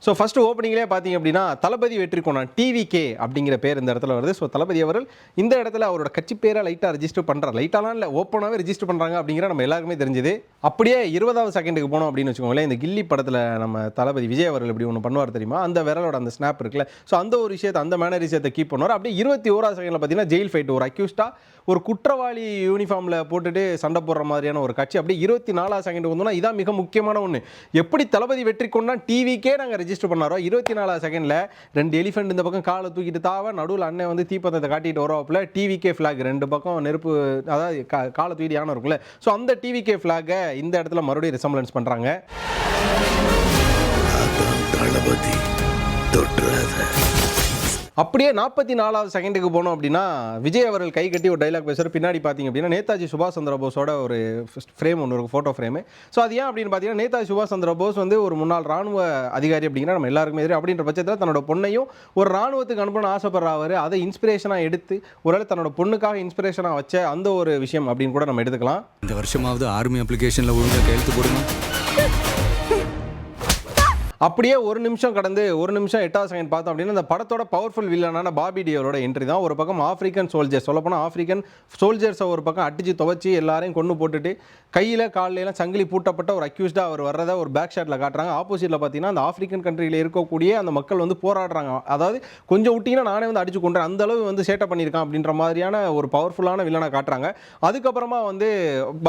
So first ஓப்பனிங்லேயே பார்த்தீங்க அப்படின்னா தளபதி வெற்றி கொண்டான் டிவிகே அப்படிங்கிற பேர் இந்த இடத்துல வருது. ஸோ தளபதி அவர்கள் இந்த இடத்துல அவரோட கட்சி பேரை லைட்டாக ரெஜிஸ்டர் பண்ணுறாரு. லைட்டாலாம் இல்லை, ஓப்பனாகவே ரெஜிஸ்டர் பண்ணுறாங்க அப்படிங்கிற நம்ம எல்லாருக்குமே தெரிஞ்சுது. அப்படியே 20வது செகண்டுக்கு போனோம் அப்படின்னு வச்சுக்கோங்களேன். இந்த கில்லி படத்தில் நம்ம தளபதி விஜய் அவர்கள் இப்படி ஒன்று பண்ணுவார் தெரியுமா, அந்த விரலோட அந்த ஸ்னாப் இருக்குல்ல, ஸோ அந்த ஒரு விஷயத்தை, அந்த மேனரிசத்தை கீப் பண்ணுவார். அப்படியே 21வது செகண்டில் பார்த்தீங்கன்னா ஜெயில் ஃபைட், ஒரு அக்யூஸ்டாக ஒரு குற்றவாளி யூனிஃபார்மில் போட்டுட்டு சண்டை போடுற மாதிரியான ஒரு காட்சி. அப்படியே 24வது செகண்ட் வந்தோம்னா இதான் மிக முக்கியமான ஒன்று. எப்படி தளபதி வெற்றி கொண்டான் டிவிக்கே நாங்கள் ரெஜிஸ்டர் பண்ணாரோ, 24வது செகண்டில் 2 எலிஃபென்ட் இந்த பக்கம் காலை தூக்கிட்டு தாவ, நடுவில் அண்ணன் வந்து தீப்பந்தத்தை காட்டிட்டு வருவாப்புல, டிவிகே ஃபிளாக் 2 பக்கம் நெருப்பு, அதாவது காலை தூக்கிட்டு யானை இருக்குல்ல, ஸோ அந்த டிவிகே ஃபிளாகை இந்த இடத்துல மறுபடியும் ரிசம்பலன்ஸ் பண்ணுறாங்க. அப்படியே 44வது செகண்டுக்கு போனோம் அப்படின்னா விஜய் அவர்கள் கை கட்டி ஒரு டைலாக் பேசுகிற பின்னாடி பார்த்தீங்க அப்படின்னா நேதாஜி சுபாஷ் சந்திர போஸோட ஒரு ஃப்ரேம் ஒன்று இருக்கும், ஃபோட்டோ ஃப்ரேமு. ஸோ அது ஏன் அப்படின்னு பார்த்தீங்கன்னா நேதாஜி சுபாஷ் சந்திர போஸ் வந்து ஒரு முன்னாள் ராணுவ அதிகாரி அப்படிங்கிற நம்ம எல்லாருக்குமே எதிரி. அப்படின்ற பட்சத்தில் தன்னோட பொண்ணையும் ஒரு ராணுவத்துக்கு அனுப்பணும்னு ஆசைப்படுறவர், அதை இன்ஸ்பிரேஷனாக எடுத்து ஒருவேளை தன்னோட பொண்ணுக்காக இன்ஸ்பிரேஷனாக வச்ச அந்த ஒரு விஷயம் அப்படின்னு கூட நம்ம எடுத்துக்கலாம். இந்த வருஷமாவது ஆர்மி அப்ளிகேஷனில் ஒழுங்காக கையெழுத்து போடுங்க. அப்படியே ஒரு நிமிஷம் கடந்து 1 நிமிஷம் 8வது செகண்ட் பார்த்தோம் அப்படின்னா இந்த படத்தோட பவர்ஃபுல் வில்லனான பாபி டியோலோட என்ட்ரி தான். ஒரு பக்கம் ஆஃப்ரிக்கன் சோல்ஜர்ஸ், சொல்லப்போனால் ஆஃப்ரிக்கன் சோல்ஜர்ஸை ஒரு பக்கம் அடித்து துவச்சி எல்லாரையும் கொண்டு போட்டுட்டு கையில் காலையெல்லாம் சங்கிலி பூட்டப்பட்ட ஒரு அக்யூஸ்டாக அவர் வர்றதை ஒரு பேக் ஷாட்டில் காட்டுறாங்க. ஆப்போசிட்டில் பார்த்தீங்கன்னா அந்த ஆஃப்ரிக்கன் கண்ட்ரியில் இருக்கக்கூடிய அந்த மக்கள் வந்து போராடுறாங்க. அதாவது கொஞ்சம் விட்டிங்கன்னா நானே வந்து அடிச்சு கொண்டேன், அந்த அளவு வந்து சேட்டை பண்ணியிருக்கான் அப்படின்ற மாதிரியான ஒரு பவர்ஃபுல்லான வில்லனை காட்டுறாங்க. அதுக்கப்புறமா வந்து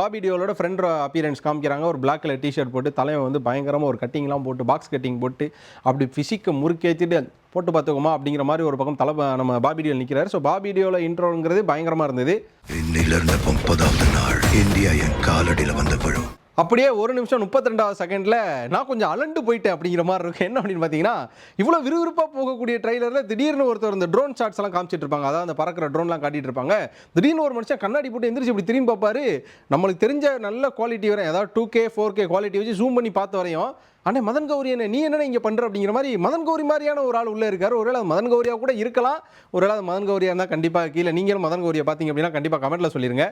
பாபி டியோலோட ஃப்ரெண்ட் அப்பியரன்ஸ் காமிக்கிறாங்க. ஒரு பிளாக் கலர் டிஷர்ட் போட்டு தலைவன் வந்து பயங்கரமாக ஒரு கட்டிங்லாம் போட்டு பாக்ஸ் கட்டிங் போட்டு அப்படி ஃபிசிக்கை முறுக்கேற்றிட்டு போட்டு பார்த்துக்கோமா அப்படிங்கிற மாதிரி ஒரு பக்கம் நம்ம பாபி டியோல் நிற்கிறார். ஸோ பாபி டியோல இன்ட்ரோங்கிறது பயங்கரமாக இருந்தது. இன்னிலிருந்து 30வது நாள் இந்தியா என் காலடியில் வந்து விழும். அப்படியே 1 நிமிஷம் 32வது செகண்டில் நான் கொஞ்சம் அலண்டு போயிட்டேன் அப்படிங்கிற மாதிரி இருக்கு. என்ன அப்படின்னு பார்த்தீங்கன்னா இவ்வளோ விறுவிறுப்பாக போகக்கூடிய ட்ரைலரில் திடீர்னு ஒருத்தர் இந்த ட்ரோன் ஷாட்ஸ் எல்லாம் காமிச்சிட்டு இருப்பாங்க. அதாவது அந்த பறக்கிற ட்ரோன்லாம் காட்டிட்டு இருப்பாங்க. திடீர்னு ஒரு மனுஷன் கண்ணாடி போட்டு எந்திரிச்சு இப்படி திரும்பி பார்ப்பாரு. நம்மளுக்கு தெரிஞ்ச நல்ல குவாலிட்டி வரையும், அதாவது 2K 4K குவாலிட்டி வச்சு ஜூம் பண்ணி பார்த்த வரையும், அண்ணே மதன் கௌரி என்ன நீ என்ன இங்கே பண்ணுற அப்படிங்கிற மாதிரி மதன் கௌரி மாதிரியான ஒரு ஆள் உள்ளே இருக்கார். ஒருவேளை அது மதன் கௌரியாக கூட இருக்கலாம். ஒருவேளை அது மதன் கௌரியாக இருந்தால் கண்டிப்பாக கீழே நீங்களும் மதன் கௌரியை பார்த்தீங்க அப்படின்னா கண்டிப்பாக கமெண்ட்டில் சொல்லிடுங்க.